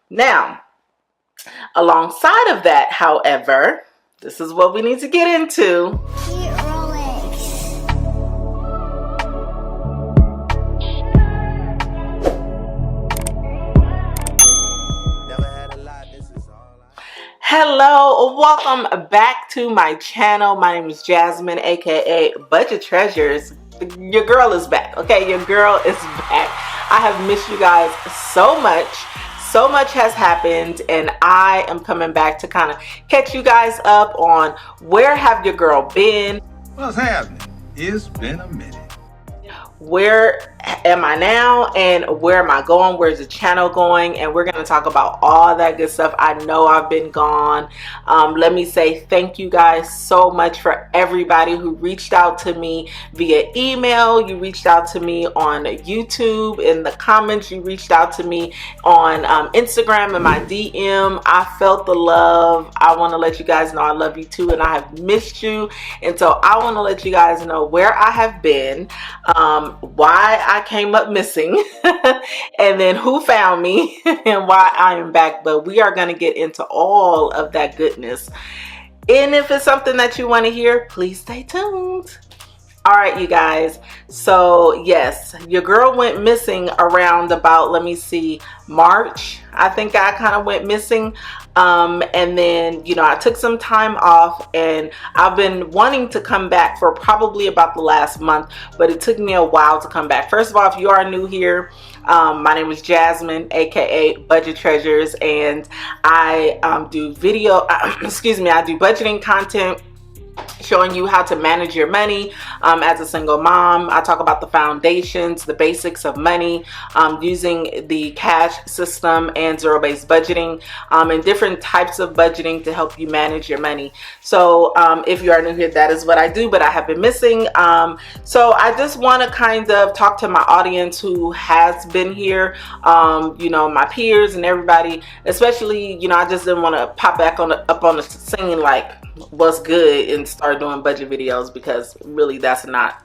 Now, alongside of that, however, this is what we need to get into. Hello, welcome back to my channel. My name is Jasmine, aka Budget Treasures. Your girl is back, okay? Your girl is back. I have missed you guys so much. So much has happened, and I am coming back to kind of catch you guys up on where have your girl been. What's happening? It's been a minute. Where am I now and where am I going? Where's the channel going? And we're going to talk about all that good stuff. I know I've been gone. Let me say thank you guys so much for everybody who reached out to me via email. You reached out to me on YouTube, in the comments. You reached out to me on Instagram and my DM. I felt the love. I want to let you guys know I love you too, and I have missed you. And so I want to let you guys know where I have been, why I came up missing, and then who found me and why I am back. But we are going to get into all of that goodness. And if it's something that you want to hear, please stay tuned. All right, you guys. So yes, your girl went missing around about, let me see, March. I think I kind of went missing. And then, you know, I took some time off, and I've been wanting to come back for probably about the last month, but it took me a while to come back. First of all, if you are new here, my name is Jasmine, aka Budget Treasures, and I do video, excuse me, I do budgeting content, showing you how to manage your money as a single mom. I talk about the foundations, the basics of money, using the cash system and zero-based budgeting, and different types of budgeting to help you manage your money. So if you are new here, that is what I do, but I have been missing. So I just want to kind of talk to my audience who has been here, you know, my peers and everybody, especially, you know, I just didn't want to pop back up on the scene like what's good and start doing budget videos, because really that's not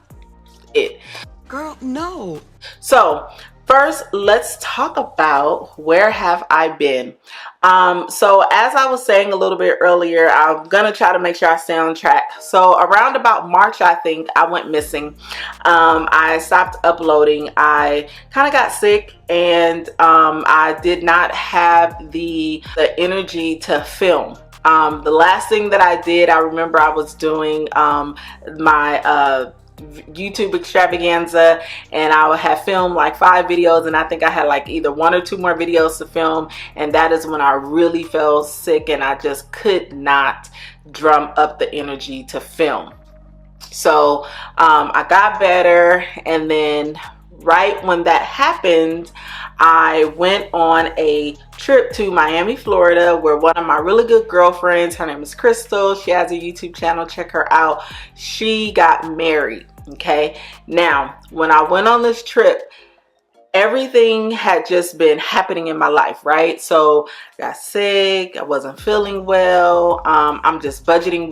it. Girl, no. So first, let's talk about where have I been. So as I was saying a little bit earlier, I'm gonna try to make sure I stay on track. So around about March, I think, I went missing. I stopped uploading. I kind of got sick, and I did not have the energy to film. The last thing that I did, I remember I was doing my YouTube extravaganza, and I would have filmed like 5 videos, and I think I had like either 1 or 2 more videos to film, and that is when I really felt sick and I just could not drum up the energy to film. So I got better, and then right when that happened, I went on a trip to Miami, Florida, where one of my really good girlfriends, her name is Crystal, she has a YouTube channel, check her out, she got married. Okay, now when I went on this trip, everything had just been happening in my life, right? So I got sick, I wasn't feeling well, I'm just budgeting,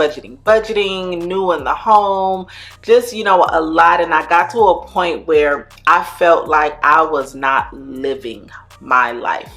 new in the home, just, you know, a lot. And I got to a point where I felt like I was not living my life.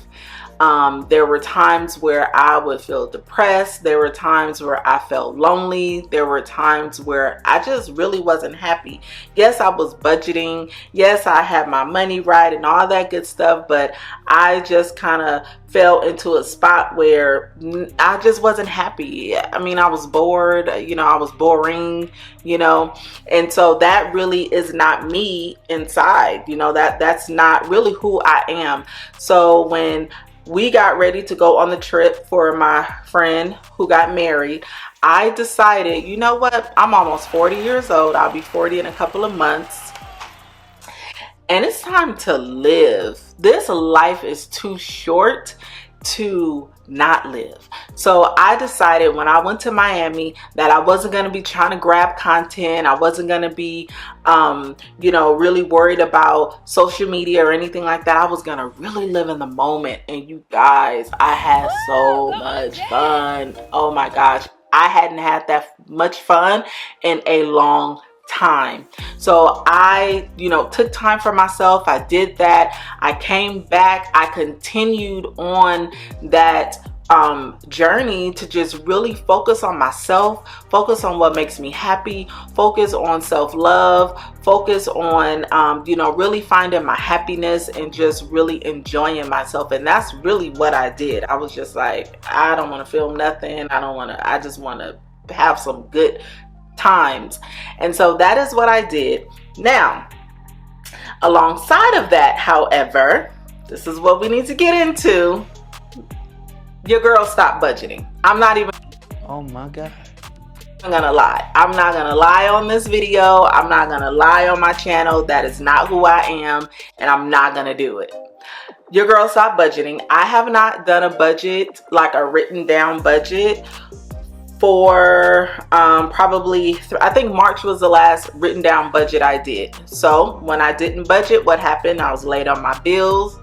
There were times where I would feel depressed. There were times where I felt lonely. There were times where I just really wasn't happy. Yes, I was budgeting. Yes, I had my money right and all that good stuff, but I just kind of fell into a spot where I just wasn't happy. I mean, I was bored, you know, I was boring, you know, and so that really is not me inside, you know, that's not really who I am. So when we got ready to go on the trip for my friend who got married, I decided, you know what, I'm almost 40 years old. I'll be 40 in a couple of months, and it's time to live. This life is too short to not live. So I decided when I went to Miami that I wasn't going to be trying to grab content. I wasn't going to be, you know, really worried about social media or anything like that. I was going to really live in the moment. And you guys, I had so much fun. Oh my gosh. I hadn't had that much fun in a long time. So I, took time for myself. I did that. I came back. I continued on that journey to just really focus on myself, focus on what makes me happy, focus on self-love, focus on really finding my happiness and just really enjoying myself. And that's really what I did. I was just like, I don't want to film nothing. I just want to have some good times. And so that is what I did. Now, alongside of that, however, this is what we need to get into. Your girl stopped budgeting. I'm not even, oh my God, gonna lie. I'm not gonna lie on this video. I'm not gonna lie on my channel. That is not who I am, and I'm not gonna do it. Your girl stopped budgeting. I have not done a budget, like a written down budget, for probably, I think March was the last written down budget I did. So when I didn't budget, what happened? I was late on my bills.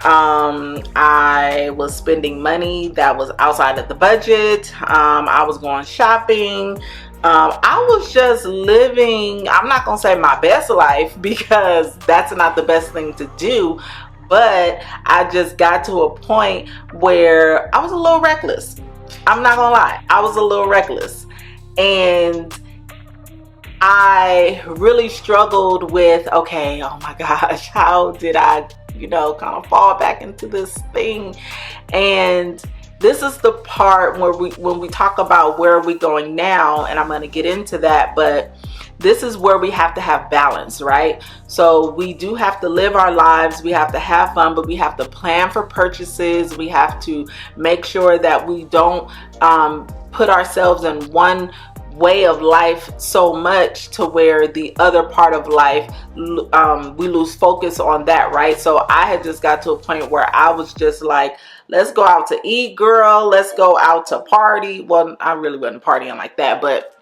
I was spending money that was outside of the budget. I was going shopping. I was just living, I'm not gonna say my best life, because that's not the best thing to do, but I just got to a point where I was a little reckless. I'm not gonna lie, I was a little reckless, and I really struggled with, okay, oh my gosh, how did I kind of fall back into this thing? And this is the part where when we talk about where are we going now, and I'm going to get into that, but this is where we have to have balance, right? So we do have to live our lives, we have to have fun, but we have to plan for purchases. We have to make sure that we don't put ourselves in one way of life so much to where the other part of life, we lose focus on that, right? So I had just got to a point where I was just like, let's go out to eat, girl, let's go out to party. Well, I really wasn't partying like that, but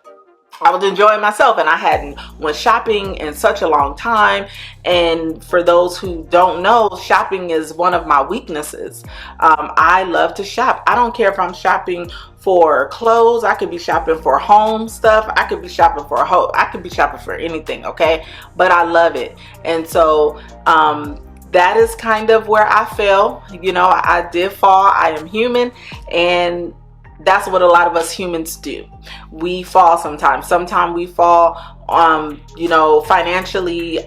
I was enjoying myself, and I hadn't went shopping in such a long time. And for those who don't know, shopping is one of my weaknesses. I love to shop. I don't care if I'm shopping for clothes. I could be shopping for home stuff. I could be shopping for I could be shopping for anything, okay? But I love it. And so that is kind of where I fell. I did fall. I am human, and that's what a lot of us humans do. We fall sometimes. Sometimes we fall, financially,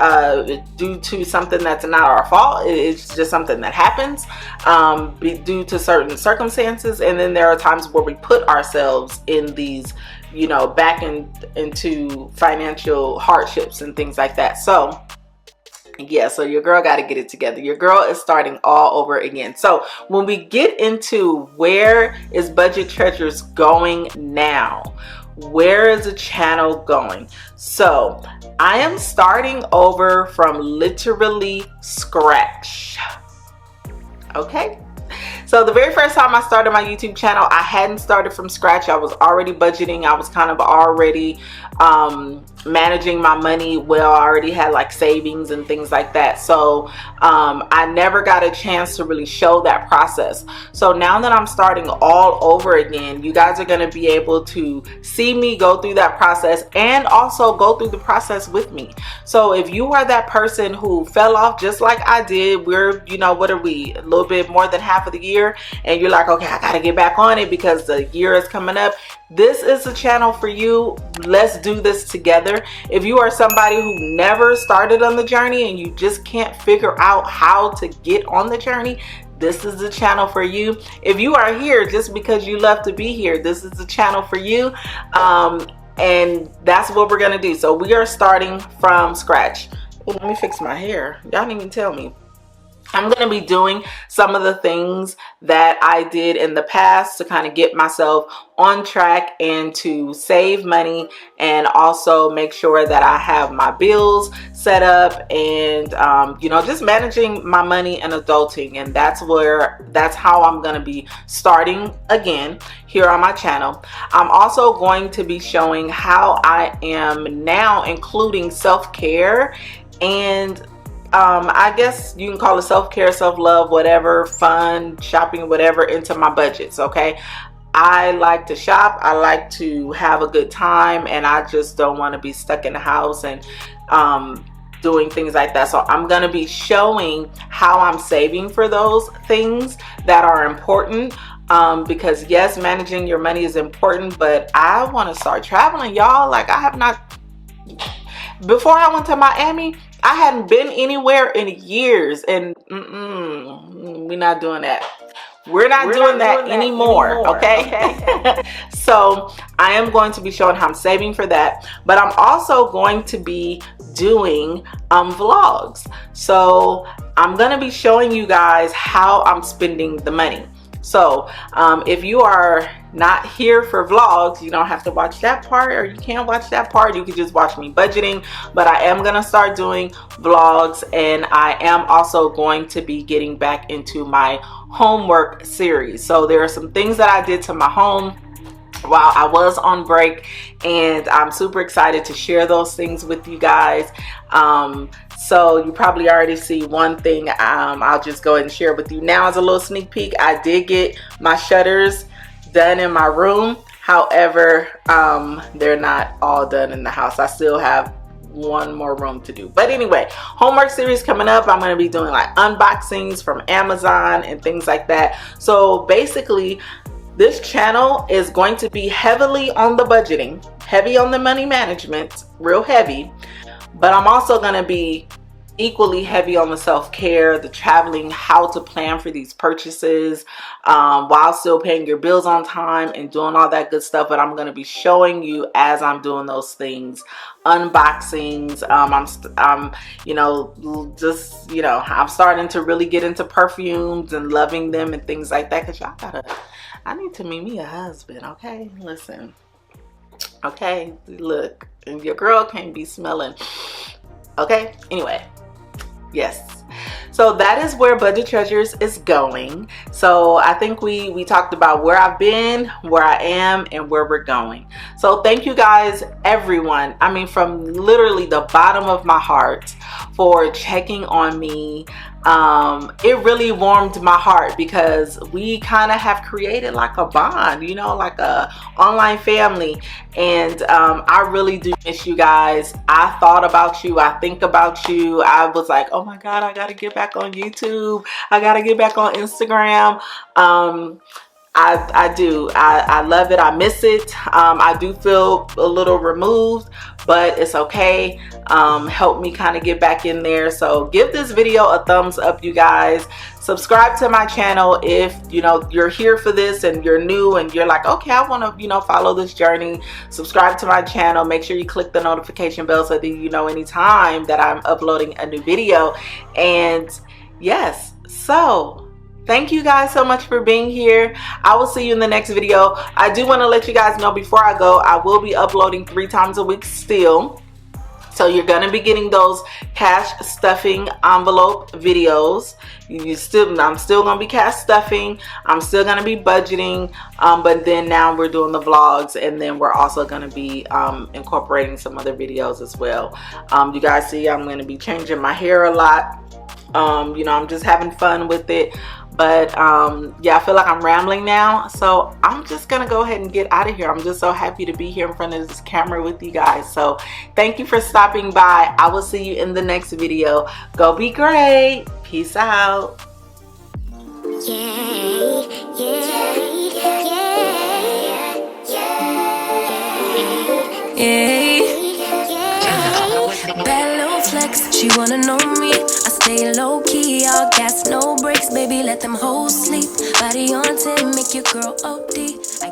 due to something that's not our fault. It's just something that happens, due to certain circumstances. And then there are times where we put ourselves in these, back into financial hardships and things like that. So yeah, so your girl got to get it together. Your girl is starting all over again. So when we get into where is Budget Treasures going now, where is the channel going? So I am starting over from literally scratch. Okay. So the very first time I started my YouTube channel, I hadn't started from scratch. I was already budgeting. I was kind of already managing my money well. I already had like savings and things like that. So I never got a chance to really show that process. So now that I'm starting all over again, you guys are going to be able to see me go through that process and also go through the process with me. So if you are that person who fell off just like I did, we're, what are we, a little bit more than half of the year, and you're like, okay, I got to get back on it because the year is coming up. This is the channel for you. Let's do this together. If you are somebody who never started on the journey and you just can't figure out how to get on the journey, this is the channel for you. If you are here just because you love to be here, this is the channel for you. And that's what we're gonna do. So we are starting from scratch. Oh, let me fix my hair. Y'all didn't even tell me. I'm going to be doing some of the things that I did in the past to kind of get myself on track and to save money, and also make sure that I have my bills set up and, just managing my money and adulting. And that's how I'm going to be starting again here on my channel. I'm also going to be showing how I am now including self-care and I guess you can call it self-care, self-love, whatever, fun, shopping, whatever, into my budgets, okay? I like to shop, I like to have a good time, and I just don't want to be stuck in the house and doing things like that. So I'm going to be showing how I'm saving for those things that are important, because yes, managing your money is important, but I want to start traveling, y'all. Like, I have not, before I went to Miami, I hadn't been anywhere in years, and we're not doing that. We're not doing that anymore, okay? So I am going to be showing how I'm saving for that, but I'm also going to be doing vlogs. So I'm going to be showing you guys how I'm spending the money. So if you are not here for vlogs, you don't have to watch that part, or you can't watch that part. You can just watch me budgeting, but I am going to start doing vlogs, and I am also going to be getting back into my homework series. So there are some things that I did to my home while I was on break, and I'm super excited to share those things with you guys. So you probably already see one thing. I'll just go ahead and share with you now as a little sneak peek. I did get my shutters done in my room. However, they're not all done in the house. I still have one more room to do. But anyway, homework series coming up. I'm going to be doing like unboxings from Amazon and things like that. So basically, this channel is going to be heavily on the budgeting, heavy on the money management, real heavy. But I'm also going to be equally heavy on the self-care, the traveling, how to plan for these purchases while still paying your bills on time and doing all that good stuff. But I'm going to be showing you as I'm doing those things, unboxings. I'm you know, just, you know, I'm starting to really get into perfumes and loving them and things like that, because I need to meet me a husband, okay? Listen, okay, look, and your girl can't be smelling, okay? Anyway, yes. So that is where Budget Treasures is going. So I think we talked about where I've been, where I am, and where we're going. So thank you guys, everyone. I mean, from literally the bottom of my heart, for checking on me. It really warmed my heart, because we kind of have created like a bond, you know, like a online family. And I really do miss you guys. I thought about you. I think about you. I was like, oh my God, I gotta get back on YouTube. I gotta get back on Instagram. I do. I love it. I miss it. I do feel a little removed, but it's okay. Help me kind of get back in there. So give this video a thumbs up, you guys. Subscribe to my channel if, you know, you're here for this and you're new and you're like, okay, I want to, you know, follow this journey. Subscribe to my channel. Make sure you click the notification bell so that you know anytime that I'm uploading a new video. And yes, so thank you guys so much for being here. I will see you in the next video. I do want to let you guys know before I go, I will be uploading 3 times a week still. So you're going to be getting those cash stuffing envelope videos. I'm still going to be cash stuffing. I'm still going to be budgeting. But then now we're doing the vlogs, and then we're also going to be incorporating some other videos as well. You guys see I'm going to be changing my hair a lot. You know, I'm just having fun with it. But yeah, I feel like I'm rambling now, so I'm just gonna go ahead and get out of here. I'm just so happy to be here in front of this camera with you guys. So thank you for stopping by. I will see you in the next video. Go be great. Peace out. Bad little flex, she wanna know me. I stay low key, all gas, no brakes, baby, let them hoes sleep. Body on 10, make your girl OD.